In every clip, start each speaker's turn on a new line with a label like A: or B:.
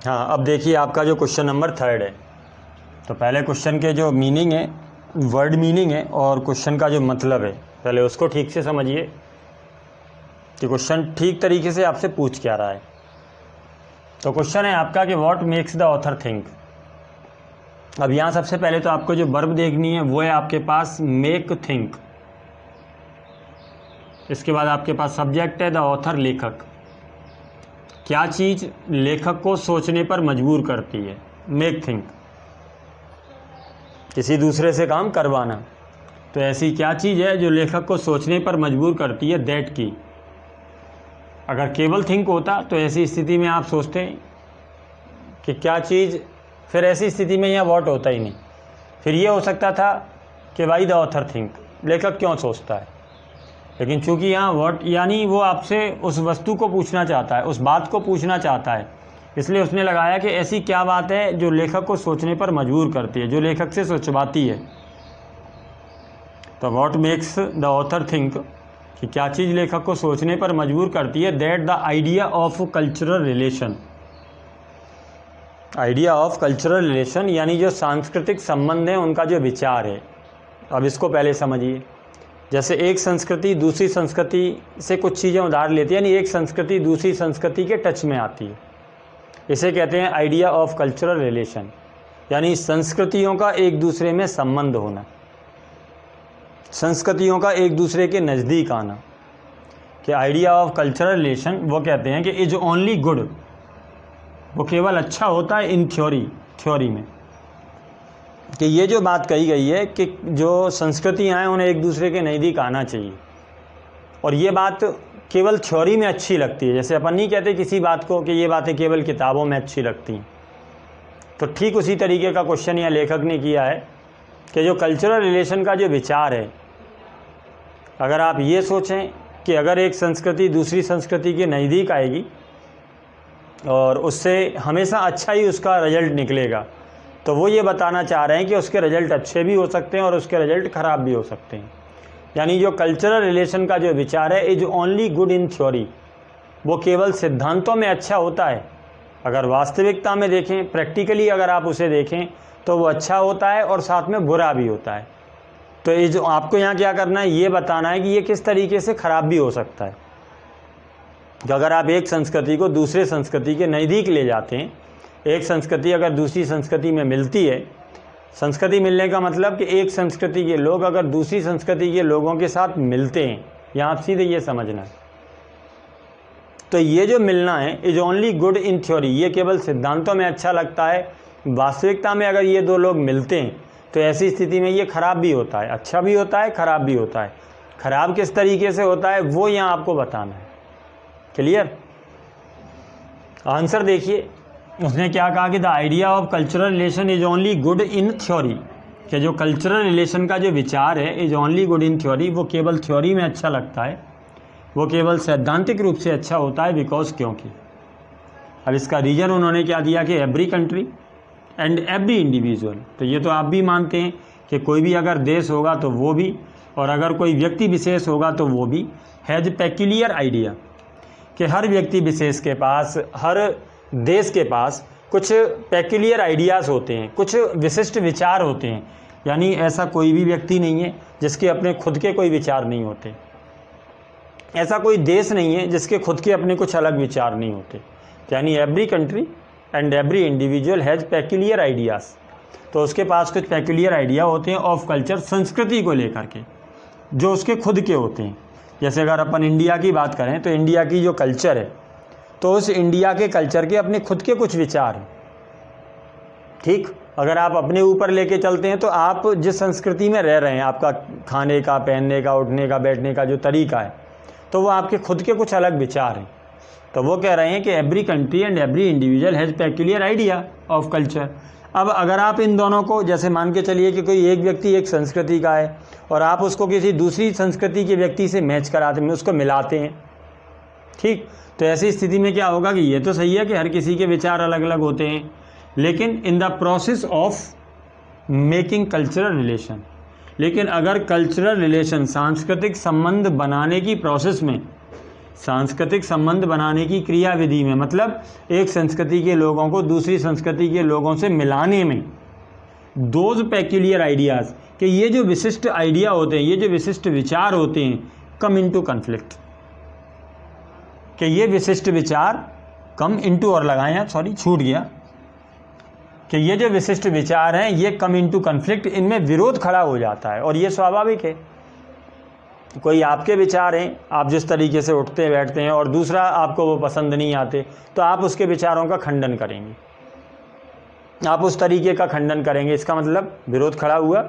A: हाँ, अब देखिए आपका जो क्वेश्चन नंबर 3 है। तो पहले क्वेश्चन के जो मीनिंग है, वर्ड मीनिंग है, और क्वेश्चन का जो मतलब है, पहले उसको ठीक से समझिए कि क्वेश्चन ठीक तरीके से आपसे पूछ क्या रहा है। तो क्वेश्चन है आपका कि what makes the author think. अब यहाँ सबसे पहले तो आपको जो वर्ब देखनी है वो है आपके पास मेक थिंक। इसके बाद आपके पास सब्जेक्ट है द ऑथर, लेखक। क्या चीज़ लेखक को सोचने पर मजबूर करती है? मेक थिंक, किसी दूसरे से काम करवाना। तो ऐसी क्या चीज़ है जो लेखक को सोचने पर मजबूर करती है? दैट की। अगर केवल थिंक होता तो ऐसी स्थिति में आप सोचते कि क्या चीज़, फिर ऐसी स्थिति में यहाँ व्हाट होता ही नहीं। फिर ये हो सकता था कि वाई द ऑथर थिंक, लेखक क्यों सोचता है। लेकिन चूंकि यहाँ व्हाट यानी वो आपसे उस वस्तु को पूछना चाहता है, उस बात को पूछना चाहता है, इसलिए उसने लगाया कि ऐसी क्या बात है जो लेखक को सोचने पर मजबूर करती है, जो लेखक से सोचवाती है। तो what makes the author think, कि क्या चीज़ लेखक को सोचने पर मजबूर करती है? That the idea of cultural relation. Idea of cultural relation यानी जो सांस्कृतिक संबंध है उनका जो विचार है। अब इसको पहले समझिए। जैसे एक संस्कृति दूसरी संस्कृति से कुछ चीज़ें उधार लेती है, यानी एक संस्कृति दूसरी संस्कृति के टच में आती है, इसे कहते हैं आइडिया ऑफ कल्चरल रिलेशन, यानी संस्कृतियों का एक दूसरे में संबंध होना, संस्कृतियों का एक दूसरे के नज़दीक आना। कि आइडिया ऑफ कल्चरल रिलेशन वो कहते हैं कि इज ओनली गुड, वो केवल अच्छा होता है इन थ्योरी में। कि ये जो बात कही गई है कि जो संस्कृतियाँ हैं उन्हें एक दूसरे के नज़दीक आना चाहिए, और ये बात केवल थ्योरी में अच्छी लगती है। जैसे अपन नहीं कहते किसी बात को कि ये बातें केवल किताबों में अच्छी लगती हैं, तो ठीक उसी तरीके का क्वेश्चन यहाँ लेखक ने किया है कि जो कल्चरल रिलेशन का जो विचार है, अगर आप ये सोचें कि अगर एक संस्कृति दूसरी संस्कृति के नज़दीक आएगी और उससे हमेशा अच्छा ही उसका रिजल्ट निकलेगा, तो वो ये बताना चाह रहे हैं कि उसके रिजल्ट अच्छे भी हो सकते हैं और उसके रिजल्ट ख़राब भी हो सकते हैं। यानी जो कल्चरल रिलेशन का जो विचार है is only good in theory, वो केवल सिद्धांतों में अच्छा होता है। अगर वास्तविकता में देखें, प्रैक्टिकली अगर आप उसे देखें, तो वो अच्छा होता है और साथ में बुरा भी होता है। तो ये जो आपको यहाँ क्या करना है, ये बताना है कि ये किस तरीके से ख़राब भी हो सकता है। कि अगर आप एक संस्कृति को दूसरे संस्कृति के नज़दीक ले जाते हैं, एक संस्कृति अगर दूसरी संस्कृति में मिलती है, संस्कृति मिलने का मतलब कि एक संस्कृति के लोग अगर दूसरी संस्कृति के लोगों के साथ मिलते हैं, यहाँ आप सीधे ये समझना है। तो ये जो मिलना है is only good in theory, ये केवल सिद्धांतों में अच्छा लगता है। वास्तविकता में अगर ये दो लोग मिलते हैं तो ऐसी स्थिति में ये खराब भी होता है, अच्छा भी होता है, खराब भी होता है। खराब किस तरीके से होता है वो यहाँ आपको बताना है। क्लियर? आंसर देखिए, उसने क्या कहा कि the idea of cultural relation is only good in theory, कि जो कल्चरल रिलेशन का जो विचार है is only good in theory, वो केवल थ्योरी में अच्छा लगता है, वो केवल सैद्धांतिक रूप से अच्छा होता है। बिकॉज, क्योंकि। अब इसका रीज़न उन्होंने क्या दिया कि every country and every individual. तो ये तो आप भी मानते हैं कि कोई भी अगर देश होगा तो वो भी, और अगर कोई व्यक्ति विशेष होगा तो वो भी, हैज़ पेक्यूलियर आइडिया, कि हर व्यक्ति विशेष के पास, हर देश के पास कुछ पेक्यूलियर आइडियाज़ होते हैं, कुछ विशिष्ट विचार होते हैं। यानी ऐसा कोई भी व्यक्ति नहीं है जिसके अपने खुद के कोई विचार नहीं होते, ऐसा कोई देश नहीं है जिसके खुद के अपने कुछ अलग विचार नहीं होते। यानी every country and every individual has peculiar ideas, तो उसके पास कुछ पेक्यूलियर आइडिया होते हैं ऑफ कल्चर, संस्कृति को लेकर के, जो उसके खुद के होते हैं। जैसे अगर अपन इंडिया की बात करें तो इंडिया की जो कल्चर है, तो उस इंडिया के कल्चर के अपने खुद के कुछ विचार हैं। ठीक, अगर आप अपने ऊपर लेके चलते हैं तो आप जिस संस्कृति में रह रहे हैं, आपका खाने का, पहनने का, उठने का, बैठने का जो तरीका है, तो वो आपके खुद के कुछ अलग विचार हैं। तो वो कह रहे हैं कि every country and every individual has peculiar idea of culture. अब अगर आप इन दोनों को, जैसे मान के चलिए कि कोई एक व्यक्ति एक संस्कृति का है और आप उसको किसी दूसरी संस्कृति के व्यक्ति से मैच कराते हैं, उसको मिलाते हैं, ठीक, तो ऐसी स्थिति में क्या होगा कि ये तो सही है कि हर किसी के विचार अलग अलग होते हैं, लेकिन इन the process of making cultural relation, लेकिन अगर कल्चरल रिलेशन, सांस्कृतिक संबंध बनाने की प्रोसेस में सांस्कृतिक संबंध बनाने की क्रियाविधि में, मतलब एक संस्कृति के लोगों को दूसरी संस्कृति के लोगों से मिलाने में, दोज पेक्यूलियर आइडियाज़, कि ये जो विशिष्ट आइडिया होते हैं, ये जो विशिष्ट विचार होते हैं, कम इनटू कन्फ्लिक्ट, कि ये विशिष्ट विचार कम इनटू, और लगाएं आप, सॉरी छूट गया, कि ये जो विशिष्ट विचार हैं ये कम इनटू कन्फ्लिक्ट, इनमें विरोध खड़ा हो जाता है। और ये स्वाभाविक है, कोई आपके विचार हैं, आप जिस तरीके से उठते बैठते हैं, और दूसरा आपको वो पसंद नहीं आते, तो आप उसके विचारों का खंडन करेंगे, आप उस तरीके का खंडन करेंगे, इसका मतलब विरोध खड़ा हुआ।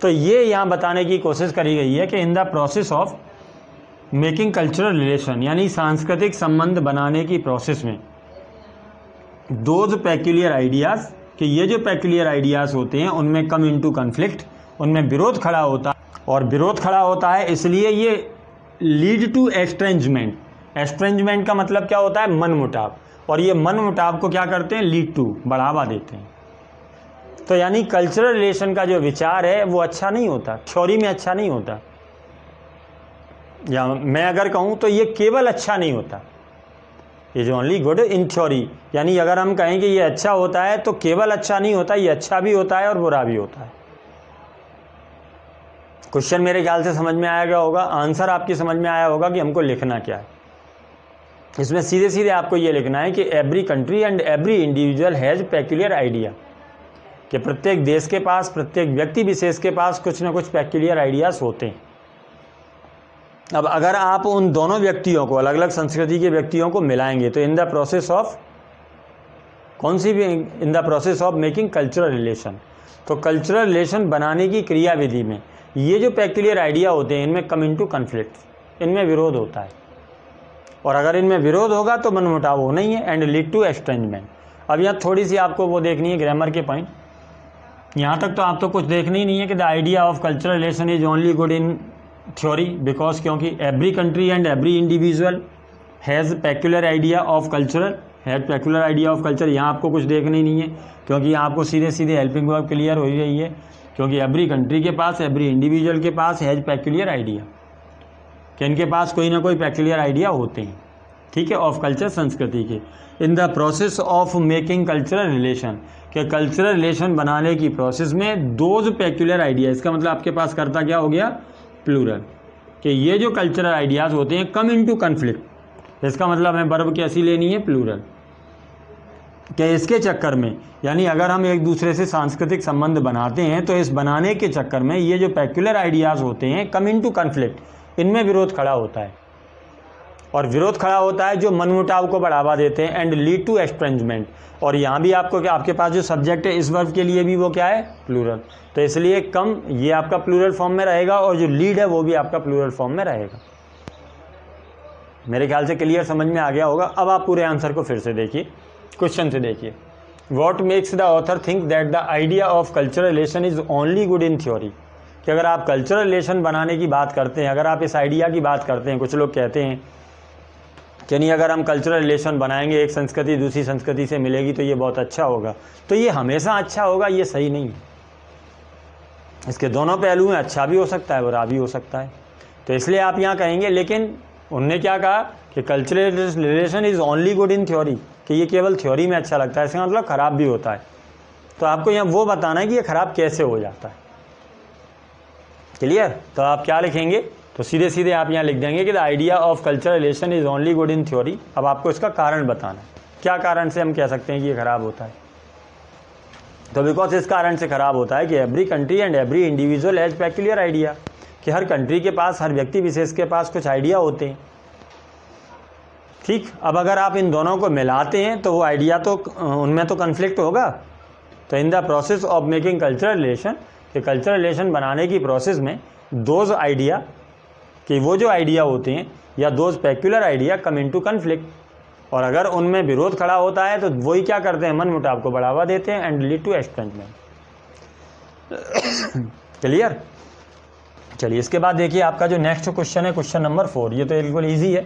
A: तो ये यहाँ बताने की कोशिश करी गई है कि इन the process of making cultural relation, यानी सांस्कृतिक संबंध बनाने की प्रोसेस में, दोज पेक्यूलियर आइडियाज़, कि ये जो पेक्यूलियर आइडियाज़ होते हैं उनमें कम इनटू कन्फ्लिक्ट, उनमें विरोध खड़ा होता है, और विरोध खड़ा होता है इसलिए ये लीड टू एस्ट्रेंजमेंट। एस्ट्रेंजमेंट का मतलब क्या होता है? मन मुटाव, और ये मन मुटाव को क्या करते हैं? लीड टू, बढ़ावा देते हैं। तो यानी कल्चरल रिलेशन का जो विचार है वो अच्छा नहीं होता, थ्योरी में अच्छा नहीं होता, या मैं अगर कहूँ तो ये केवल अच्छा नहीं होता, is only good in theory. यानी अगर हम कहें कि ये अच्छा होता है तो केवल अच्छा नहीं होता, ये अच्छा भी होता है और बुरा भी होता है। क्वेश्चन मेरे ख्याल से समझ में आया गया होगा, आंसर आपकी समझ में आया होगा कि हमको लिखना क्या है। इसमें सीधे सीधे आपको ये लिखना है कि every country and every individual has peculiar idea, कि प्रत्येक देश के पास, प्रत्येक व्यक्ति विशेष के पास कुछ ना कुछ पेक्यूलियर आइडियाज़ होते हैं। अब अगर आप उन दोनों व्यक्तियों को, अलग अलग संस्कृति के व्यक्तियों को मिलाएंगे तो इन द प्रोसेस ऑफ, कौन सी भी, इन the process of making cultural relation, तो कल्चरल रिलेशन बनाने की क्रियाविधि में ये जो पेक्यूलियर आइडिया होते हैं इनमें कम इनटू कन्फ्लिक्ट, इनमें विरोध होता है, और अगर इनमें विरोध होगा तो मनमुटाव होना ही है, एंड लीड टू एस्ट्रेंजमेंट। अब यहाँ थोड़ी सी आपको वो देखनी है ग्रामर के पॉइंट, यहाँ तक तो आप तो कुछ देखना ही नहीं है कि the idea of cultural relation is only good in theory, because क्योंकि every country and every individual has peculiar idea of cultural, has peculiar idea of culture. यहाँ आपको कुछ देखना ही नहीं है, क्योंकि आपको सीधे सीधे हेल्पिंग वर्ब क्लियर हो ही रही है, क्योंकि एवरी कंट्री के पास, एवरी इंडिविजुअल के पास हैज़ पेक्यूलर आइडिया, कि इनके पास कोई ना कोई पेक्यूलर आइडिया होते हैं, ठीक है, ऑफ कल्चर, संस्कृति के। इन the process of making cultural relation, कि कल्चरल रिलेशन बनाने की प्रोसेस में दोज पेक्यूलर आइडिया, इसका मतलब आपके पास करता क्या हो गया? प्लूरल, कि ये जो कल्चरल आइडियाज़ होते हैं कम इनटू कन्फ्लिक्ट, इसका मतलब हमें वर्ब कैसी लेनी है? प्लूरल, कि इसके चक्कर में, यानी अगर हम एक दूसरे से सांस्कृतिक संबंध बनाते हैं तो इस बनाने के चक्कर में ये जो पेक्यूलर आइडियाज़ होते हैं कम इनटू कन्फ्लिक्ट, इनमें विरोध खड़ा होता है, और विरोध खड़ा होता है जो मनमुटाव को बढ़ावा देते हैं, एंड लीड टू एस्ट्रेंजमेंट। और यहाँ भी आपको क्या, आपके पास जो सब्जेक्ट है इस वर्ब के लिए भी वो क्या है? प्लूरल, तो इसलिए कम ये आपका प्लूरल फॉर्म में रहेगा, और जो लीड है वो भी आपका प्लूरल फॉर्म में रहेगा। मेरे ख्याल से क्लियर समझ में आ गया होगा। अब आप पूरे आंसर को फिर से देखिए, क्वेश्चन से देखिए। What makes the author think that the idea of cultural relation is only good in theory, कि अगर आप कल्चरल रिलेशन बनाने की बात करते हैं, अगर आप इस आइडिया की बात करते हैं, कुछ लोग कहते हैं कि नहीं अगर हम कल्चरल रिलेशन बनाएंगे, एक संस्कृति दूसरी संस्कृति से मिलेगी तो ये बहुत अच्छा होगा, तो ये हमेशा अच्छा होगा, ये सही नहीं है। इसके दोनों पहलू हैं, अच्छा भी हो सकता है, बुरा भी हो सकता है। तो इसलिए आप यहाँ कहेंगे, लेकिन उनने क्या कहा कि cultural relation is only good in theory, कि ये केवल थ्योरी में अच्छा लगता है, इसका मतलब ख़राब भी होता है। तो आपको यहाँ वो बताना है कि ये ख़राब कैसे हो जाता है। क्लियर? तो आप क्या लिखेंगे? तो सीधे सीधे आप यहाँ लिख देंगे कि the idea of cultural relation is only good in theory. अब आपको इसका कारण बताना है, क्या कारण से हम कह सकते हैं कि ये ख़राब होता है। तो बिकॉज इस कारण से ख़राब होता है कि every country and every individual has peculiar idea, कि हर कंट्री के पास, हर व्यक्ति विशेष के पास कुछ आइडिया होते हैं। ठीक, अब अगर आप इन दोनों को मिलाते हैं तो वो आइडिया तो उनमें तो कन्फ्लिक्ट होगा। तो इन the process of making cultural relation, कि कल्चरल रिलेशन बनाने की प्रोसेस में दोज आइडिया, कि वो जो आइडिया होते हैं या those peculiar idea come into conflict, और अगर उनमें विरोध खड़ा होता है तो वही क्या करते हैं? मन मुटाव को बढ़ावा देते हैं, एंड लीड टू एस्ट्रेंजमेंट। क्लियर? चलिए इसके बाद देखिए आपका जो नेक्स्ट क्वेश्चन है, क्वेश्चन नंबर 4। ये तो बिल्कुल ईजी है,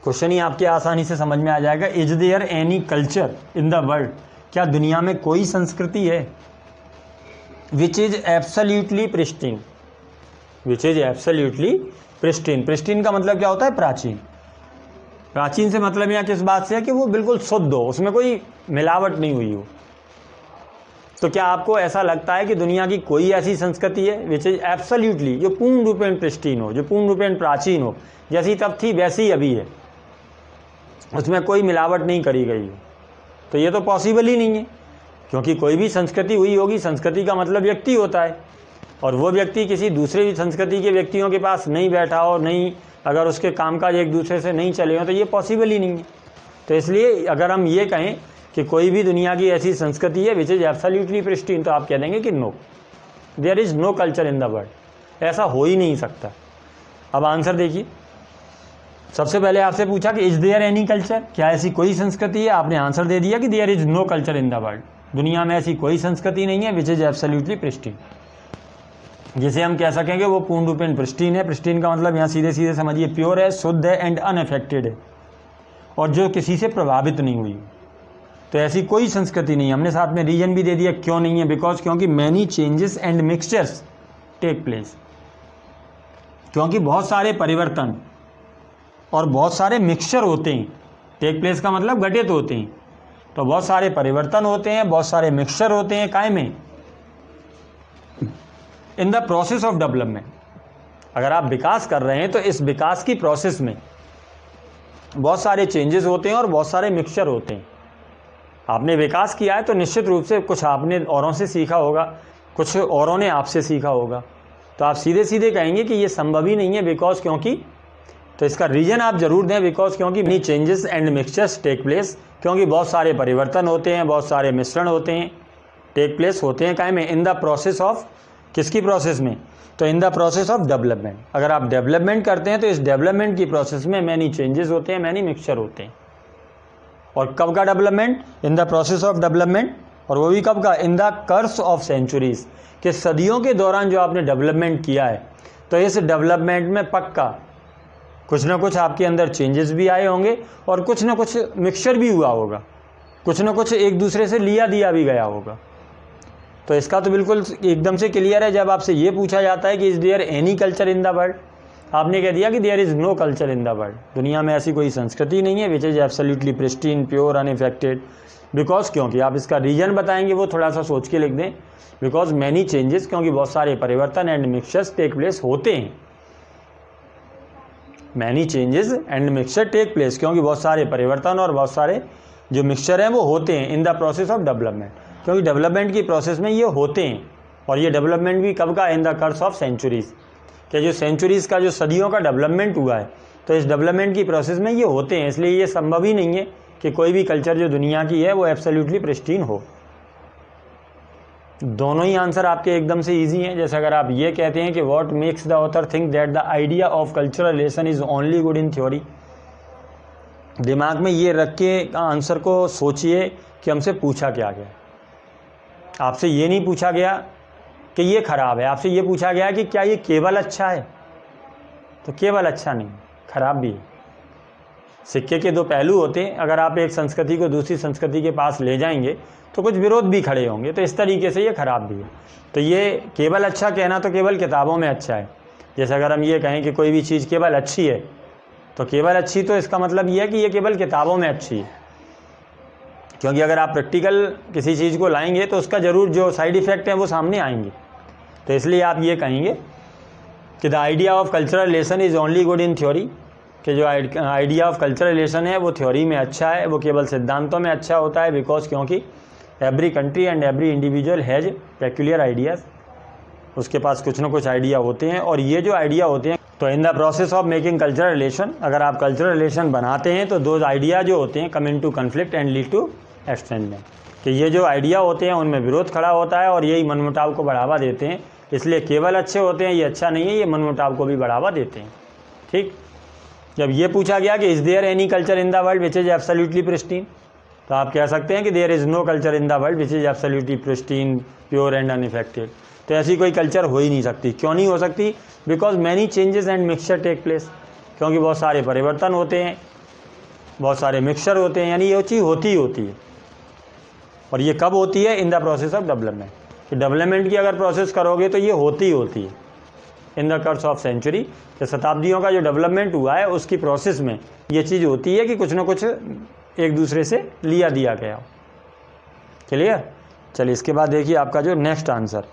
A: क्वेश्चन ही आपके आसानी से समझ में आ जाएगा। Is there any culture in the world, क्या दुनिया में कोई संस्कृति है which is absolutely pristine, which is absolutely pristine, pristine का मतलब क्या होता है? प्राचीन। प्राचीन से मतलब यहाँ किस बात से है कि वो बिल्कुल शुद्ध हो, उसमें कोई मिलावट नहीं हुई हो। तो क्या आपको ऐसा लगता है कि दुनिया की कोई ऐसी संस्कृति है विच इज एब्सोल्युटली, जो पूर्ण रूपेण प्रिस्टीन हो, जो पूर्ण रूपेण प्राचीन हो, जैसी तब थी वैसी ही अभी है, उसमें कोई मिलावट नहीं करी गई हो? तो ये तो पॉसिबल ही नहीं है, क्योंकि कोई भी संस्कृति हुई होगी, संस्कृति का मतलब व्यक्ति होता है, और वो व्यक्ति किसी दूसरे संस्कृति के व्यक्तियों के पास नहीं बैठा हो, नहीं, अगर उसके कामकाज एक दूसरे से नहीं चले हो, तो ये पॉसिबल ही नहीं है। तो इसलिए अगर हम ये कहें कि कोई भी दुनिया की ऐसी संस्कृति है विच इज एब्सोल्युटली प्रिस्टीन, तो आप कह देंगे कि no, there is no culture in the world, ऐसा हो ही नहीं सकता। अब आंसर देखिए, सबसे पहले आपसे पूछा कि इज देयर एनी कल्चर, क्या ऐसी कोई संस्कृति है? आपने आंसर दे दिया कि there is no culture in the world, दुनिया में ऐसी कोई संस्कृति नहीं है विच इज एब्सोल्युटली प्रिस्टीन, जिसे हम कह सकेंगे वो पूर्ण रूपेण प्रिस्टीन है। प्रिस्टीन का मतलब यहाँ सीधे सीधे समझिए प्योर है, शुद्ध है एंड अनअफेक्टेड है, और जो किसी से प्रभावित नहीं हुई। तो ऐसी कोई संस्कृति नहीं है। हमने साथ में रीजन भी दे दिया क्यों नहीं है, बिकॉज क्योंकि many changes and mixtures take place, क्योंकि बहुत सारे परिवर्तन और बहुत सारे मिक्सचर होते हैं। टेक प्लेस का मतलब घटित होते हैं, तो बहुत सारे परिवर्तन होते हैं, बहुत सारे मिक्सचर होते हैं, काय में? इन द प्रोसेस ऑफ डेवलपमेंट। अगर आप विकास कर रहे हैं तो इस विकास की प्रोसेस में बहुत सारे चेंजेस होते हैं और बहुत सारे मिक्सचर होते हैं। आपने विकास किया है तो निश्चित रूप से कुछ आपने औरों से सीखा होगा, कुछ औरों ने आपसे सीखा होगा, तो आप सीधे सीधे कहेंगे कि ये संभव ही नहीं है, बिकॉज क्योंकि, तो इसका रीजन आप जरूर दें, बिकॉज क्योंकि many changes and mixtures take place, क्योंकि बहुत सारे परिवर्तन होते हैं, बहुत सारे मिश्रण होते हैं, टेक प्लेस होते हैं, काय में? इन द प्रोसेस ऑफ, किसकी प्रोसेस में? तो इन द प्रोसेस ऑफ डेवलपमेंट। अगर आप डेवलपमेंट करते हैं तो इस डेवलपमेंट की प्रोसेस में मैनी चेंजेस होते हैं, मैनी मिक्सचर होते हैं। और कब का development? In the process of development, और वो भी कब का? In the course of centuries, कि सदियों के दौरान जो आपने डेवलपमेंट किया है, तो इस डेवलपमेंट में पक्का कुछ ना कुछ आपके अंदर चेंजेस भी आए होंगे और कुछ ना कुछ मिक्सचर भी हुआ होगा, कुछ ना कुछ एक दूसरे से लिया दिया भी गया होगा। तो इसका तो बिल्कुल एकदम से क्लियर है। जब आपसे ये पूछा जाता है कि is there any culture in the world, आपने कह दिया कि there is no culture in the world, दुनिया में ऐसी कोई संस्कृति नहीं है which is absolutely pristine, pure, unaffected, because क्योंकि आप इसका रीजन बताएंगे वो थोड़ा सा सोच के लिख दें, बिकॉज मैनी चेंजेस, क्योंकि बहुत सारे परिवर्तन एंड मिक्सचर्स टेक प्लेस होते हैं, many changes and mixture take place, क्योंकि बहुत सारे परिवर्तन और बहुत सारे जो मिक्सचर हैं वो होते हैं इन द प्रोसेस ऑफ डेवलपमेंट, क्योंकि डेवलपमेंट की प्रोसेस में ये होते हैं। और ये डेवलपमेंट भी कब का? In the course of centuries, कि जो सेंचुरीज का, जो सदियों का डेवलपमेंट हुआ है, तो इस डेवलपमेंट की प्रोसेस में ये होते हैं। इसलिए ये संभव ही नहीं है कि कोई भी कल्चर जो दुनिया की है वो एब्सोल्युटली प्रिस्टीन हो। दोनों ही आंसर आपके एकदम से ईजी हैं। जैसे अगर आप ये कहते हैं कि what makes the author think that the idea of cultural relation is only good in theory, दिमाग में ये रख के आंसर को सोचिए कि हमसे पूछा क्या गया। आपसे ये नहीं पूछा गया कि ये खराब है, आपसे ये पूछा गया कि क्या ये केवल अच्छा है, तो केवल अच्छा नहीं, खराब भी है। सिक्के के दो पहलू होते हैं। अगर आप एक संस्कृति को दूसरी संस्कृति के पास ले जाएंगे तो कुछ विरोध भी खड़े होंगे, तो इस तरीके से ये खराब भी है। तो ये केवल अच्छा कहना तो केवल किताबों में अच्छा है। जैसे अगर हम ये कहें कि कोई भी चीज़ केवल अच्छी है, तो केवल अच्छी, तो इसका मतलब ये है कि ये केवल किताबों में अच्छी है, क्योंकि अगर आप प्रैक्टिकल किसी चीज़ को लाएंगे तो उसका ज़रूर जो साइड इफ़ेक्ट है वो सामने आएंगे। तो इसलिए आप ये कहेंगे कि the idea of cultural relation is only good in theory, कि जो आइडिया ऑफ कल्चरल रिलेशन है वो थ्योरी में अच्छा है, वो केवल सिद्धांतों में अच्छा होता है, बिकॉज क्योंकि every country and every individual has peculiar ideas, उसके पास कुछ ना कुछ आइडिया होते हैं। और ये जो आइडिया होते हैं, तो इन the process of making cultural relation, अगर आप कल्चरल रिलेशन बनाते हैं तो दो आइडिया जो होते हैं come in to conflict and lead to extendment, कि ये जो आइडिया होते हैं उनमें विरोध खड़ा होता है और यही मनमुटाव को बढ़ावा देते हैं। इसलिए केवल अच्छे होते हैं, ये अच्छा नहीं है, ये मनमुटाव को भी बढ़ावा देते हैं। ठीक, जब ये पूछा गया कि is there any culture in the world which is absolutely pristine, तो आप कह सकते हैं कि there is no culture in the world which is absolutely pristine, pure and unaffected. तो ऐसी कोई कल्चर हो ही नहीं सकती। क्यों नहीं हो सकती? Because many changes and mixture take place, क्योंकि बहुत सारे परिवर्तन होते हैं, बहुत सारे मिक्सचर होते हैं, यानी ये चीज़ होती ही होती है। और ये कब होती है? In the process of development, कि डेवलपमेंट की अगर प्रोसेस करोगे तो ये होती ही होती है। In the course of century, कि शताब्दियों का जो डेवलपमेंट हुआ है उसकी प्रोसेस में ये चीज़ होती है कि कुछ ना कुछ एक दूसरे से लिया दिया गया हो। क्लियर? चलिए इसके बाद देखिए आपका जो नेक्स्ट आंसर,